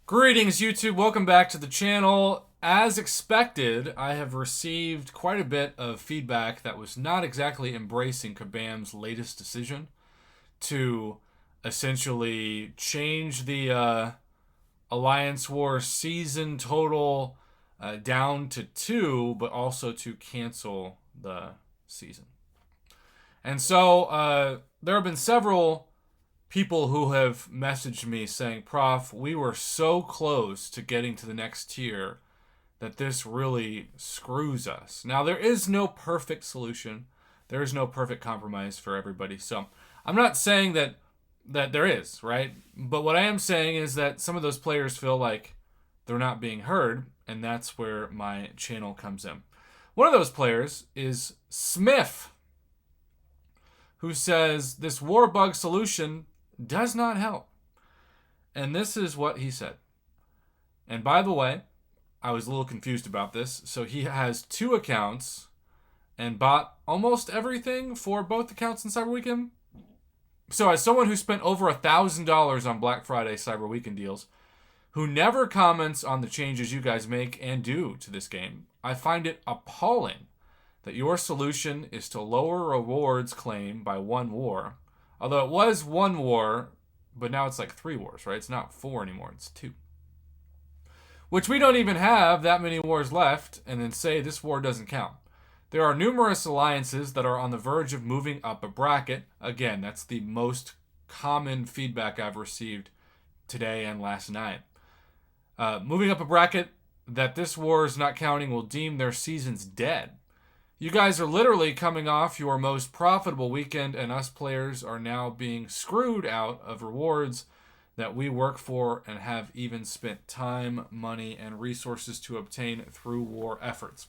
Greetings, YouTube. Welcome back to the channel. As expected, I have received quite a bit of feedback that was not exactly embracing Kabam's latest decision to essentially change the Alliance War season total down to 2, but also to cancel the season. And so there have been several people who have messaged me saying, Prof, we were so close to getting to the next tier that this really screws us. Now, there is no perfect solution. There is no perfect compromise for everybody. So I'm not saying that there is, right? But what I am saying is that some of those players feel like they're not being heard, and that's where my channel comes in. One of those players is Smith, who says this war bug solution does not help. And this is what he said. And by the way, I was a little confused about this. So he has 2 accounts and bought almost everything for both accounts in Cyber Weekend. So as someone who spent over $1,000 on Black Friday Cyber Weekend deals, who never comments on the changes you guys make and do to this game, I find it appalling that your solution is to lower rewards claim by 1 war. Although it was 1 war, but now it's like 3 wars, right? It's not 4 anymore, it's 2. Which we don't even have that many wars left, and then say this war doesn't count. There are numerous alliances that are on the verge of moving up a bracket. Again, that's the most common feedback I've received today and last night. Moving up a bracket that this war is not counting will deem their seasons dead. You guys are literally coming off your most profitable weekend, and us players are now being screwed out of rewards that we work for and have even spent time, money, and resources to obtain through war efforts.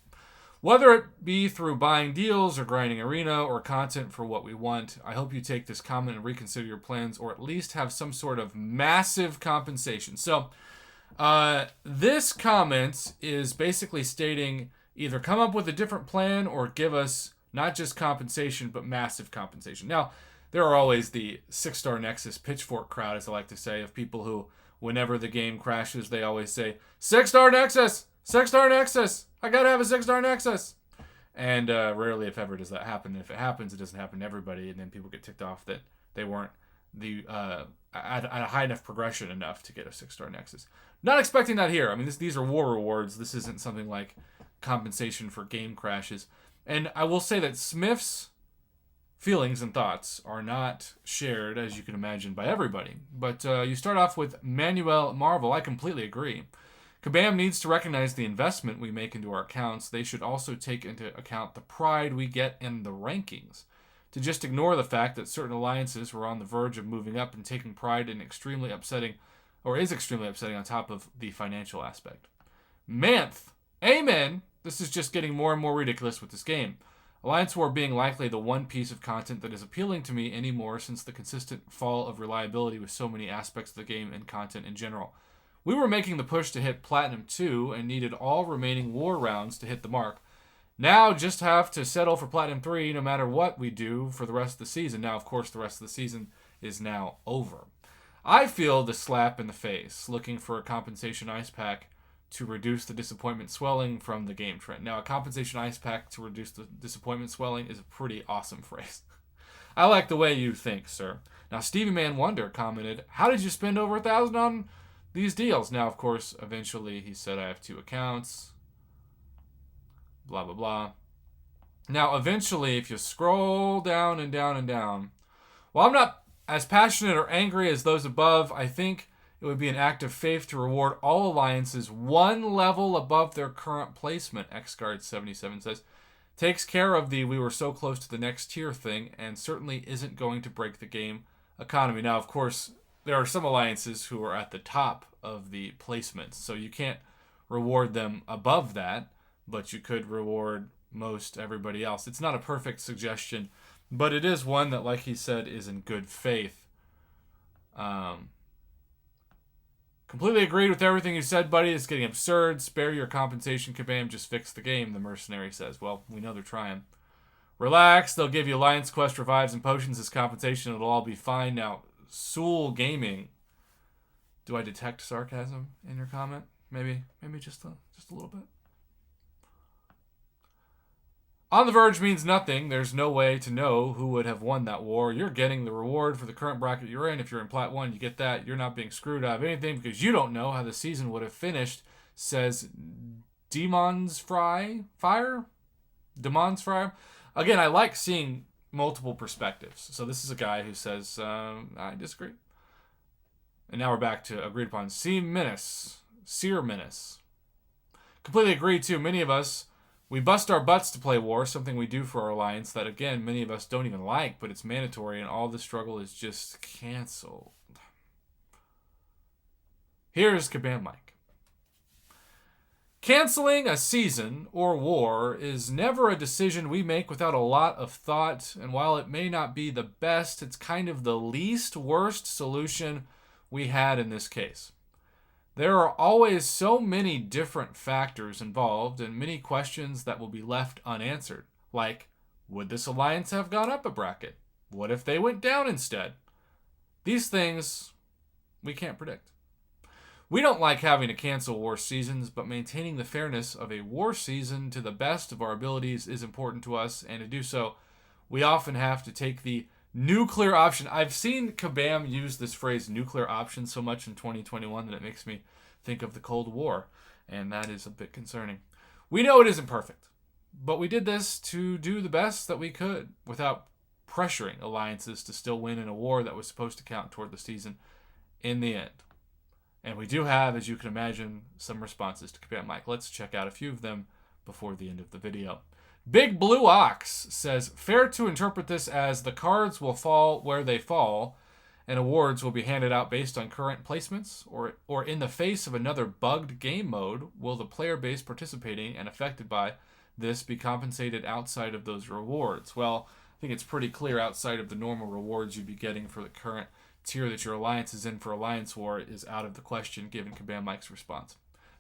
Whether it be through buying deals or grinding arena or content for what we want, I hope you take this comment and reconsider your plans, or at least have some sort of massive compensation. So, this comment is basically stating either come up with a different plan or give us not just compensation, but massive compensation. Now, there are always the 6-star Nexus pitchfork crowd, as I like to say, of people who, whenever the game crashes, they always say, 6-star Nexus! 6-star Nexus! I gotta have a 6-star Nexus! And rarely, if ever, does that happen. If it happens, it doesn't happen to everybody, and then people get ticked off that they weren't at a high enough progression enough to get a 6-star Nexus. Not expecting that here. I mean, these are war rewards. This isn't something like compensation for game crashes. And I will say that Smith's feelings and thoughts are not shared, as you can imagine, by everybody. But you start off with Manuel Marvel. I completely agree. Kabam needs to recognize the investment we make into our accounts. They should also take into account the pride we get in the rankings. To just ignore the fact that certain alliances were on the verge of moving up and taking pride in extremely upsetting, or is extremely upsetting on top of the financial aspect. Manth, amen. This is just getting more and more ridiculous with this game. Alliance War being likely the one piece of content that is appealing to me anymore since the consistent fall of reliability with so many aspects of the game and content in general. We were making the push to hit Platinum 2 and needed all remaining war rounds to hit the mark. Now just have to settle for Platinum 3 no matter what we do for the rest of the season. Now, of course, the rest of the season is now over. I feel the slap in the face looking for a compensation ice pack to reduce the disappointment swelling from the game trend. Now, a compensation ice pack to reduce the disappointment swelling is a pretty awesome phrase. I like the way you think, sir. Now, Stevie Man Wonder commented, how did you spend over $1,000 on these deals? Now, of course, eventually he said I have 2 accounts. Blah, blah, blah. Now, eventually, if you scroll down and down and down, while I'm not as passionate or angry as those above, I think it would be an act of faith to reward all alliances 1 level above their current placement, XGuard77 says. Takes care of the we were so close to the next tier thing, and certainly isn't going to break the game economy. Now, of course, there are some alliances who are at the top of the placements, so you can't reward them above that, but you could reward most everybody else. It's not a perfect suggestion, but it is one that, like he said, is in good faith. Completely agreed with everything you said, buddy. It's getting absurd. Spare your compensation, Kabam. Just fix the game, the mercenary says. Well, we know they're trying. Relax. They'll give you Alliance Quest revives and potions as compensation. It'll all be fine. Now, Soul Gaming Do I detect sarcasm in your comment? Maybe just a little bit. On the verge means nothing. There's no way to know who would have won that war. You're getting the reward for the current bracket you're in. If you're in Plat 1, you get that. You're not being screwed out of anything because you don't know how the season would have finished, says Demons Fire? Again, I like seeing multiple perspectives. So this is a guy who says, I disagree. And now we're back to agreed upon. Seer Menace. Completely agree, too. Many of us, we bust our butts to play war, something we do for our alliance that, again, many of us don't even like, but it's mandatory, and all the struggle is just canceled. Here's Kabam Miike. Canceling a season or war is never a decision we make without a lot of thought, and while it may not be the best, it's kind of the least worst solution we had in this case. There are always so many different factors involved and many questions that will be left unanswered. Like, would this alliance have gone up a bracket? What if they went down instead? These things we can't predict. We don't like having to cancel war seasons, but maintaining the fairness of a war season to the best of our abilities is important to us, and to do so, we often have to take the nuclear option. I've seen Kabam use this phrase nuclear option so much in 2021 that it makes me think of the Cold War, and that is a bit concerning. We know it isn't perfect, but we did this to do the best that we could without pressuring alliances to still win in a war that was supposed to count toward the season in the end. And we do have, as you can imagine, some responses to Kabam Miike. Let's check out a few of them before the end of the video. Big Blue Ox says, fair to interpret this as the cards will fall where they fall, and awards will be handed out based on current placements, or in the face of another bugged game mode, will the player base participating and affected by this be compensated outside of those rewards? Well, I think it's pretty clear outside of the normal rewards you'd be getting for the current tier that your alliance is in for Alliance War is out of the question, given Kabam Miike's response.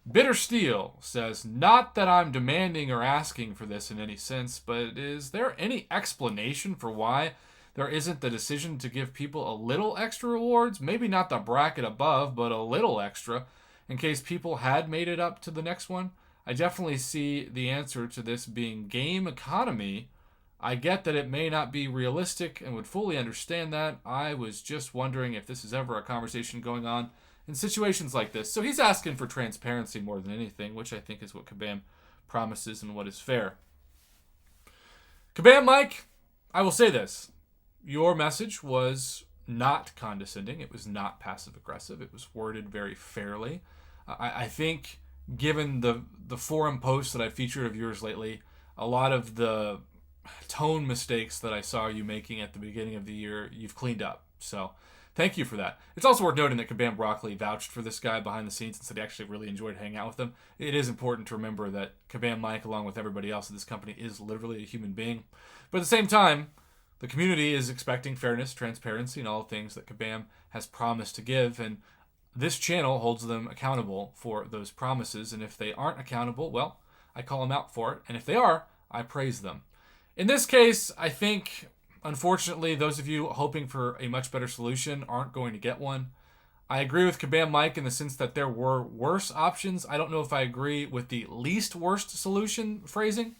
Bitter Steel says, not that I'm demanding or asking for this in any sense, but is there any explanation for why there isn't the decision to give people a little extra rewards? Maybe not the bracket above, but a little extra, in case people had made it up to the next one? I definitely see the answer to this being game economy. I get that it may not be realistic and would fully understand that. I was just wondering if this is ever a conversation going on in situations like this. So he's asking for transparency more than anything, which I think is what Kabam promises and what is fair. Kabam Miike, I will say this. Your message was not condescending. It was not passive-aggressive. It was worded very fairly. I think, given the forum posts that I've featured of yours lately, a lot of the tone mistakes that I saw you making at the beginning of the year, you've cleaned up. So thank you for that. It's also worth noting that Kabam Broccoli vouched for this guy behind the scenes and said he actually really enjoyed hanging out with him. It is important to remember that Kabam Miike, along with everybody else at this company, is literally a human being. But at the same time, the community is expecting fairness, transparency, and all the things that Kabam has promised to give, and this channel holds them accountable for those promises. And if they aren't accountable, well, I call them out for it. And if they are, I praise them. In this case, I think, unfortunately, those of you hoping for a much better solution aren't going to get one. I agree with Kabam Miike in the sense that there were worse options. I don't know if I agree with the least worst solution phrasing.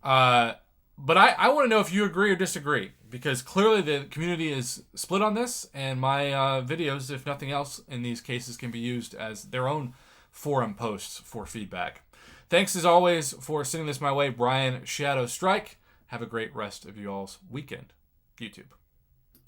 But I want to know if you agree or disagree, because clearly the community is split on this, and my videos, if nothing else, in these cases can be used as their own forum posts for feedback. Thanks as always for sending this my way, Brian Shadow Strike. Have a great rest of you all's weekend, YouTube.